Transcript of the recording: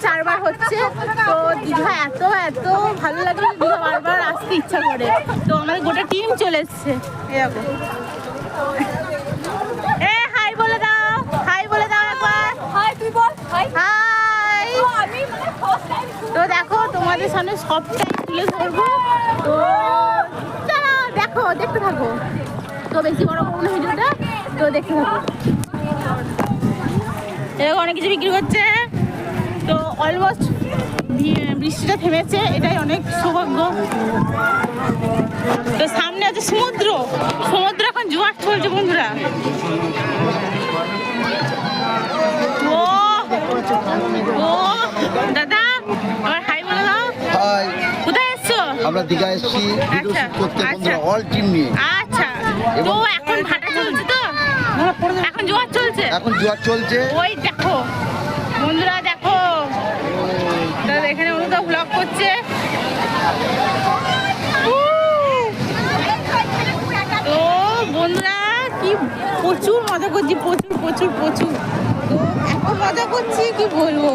4বার হচ্ছে। তো দীঘা এত এত ভালো লাগে, দীঘা বারবার আসতে ইচ্ছা করে। তো আমাদের গোটা টিম চলে এসছে। এরকম হাই বলে দাও, হাই বলে দাও একবার। হাই, তুই বল হাই। হাই। তো দেখো তোমাদের সামনে সবটাই তুলে ধরবো। তো চলো দেখো, দেখতে থাকো। তো বেশি বড় করবো না ভিডিওটা, তো দেখতে থাকো। এরকম অনেক কিছু বিক্রি করছে। তো অলমোস্ট বৃষ্টিটা থেমেছে, এটাই অনেক সৌভাগ্য। তো সামনে আছে সমুদ্র, সমুদ্র এখন জোয়ার চলছে বন্ধুরা। ও ও দাদা, আমার হাই বলে দাও। হাই, কোথায় এসছো? আমরা দীঘা এসেছি ভিডিও আচ্ছা, শুট করতে আচ্ছা। বন্ধুরা, অল টিম নিয়ে। আচ্ছা, তো এখন ভাটা চলছে, তো এখন জোয়ার চলছে, এখন জোয়ার চলছে। ওই দেখো বন্ধুরা, দেখো তো এখানে অনুদা ব্লগ করছে। তো বন্ধুরা কি প্রচুর মজা করছি, প্রচুর প্রচুর প্রচুর। তো এত মজা করছি কি বলবো।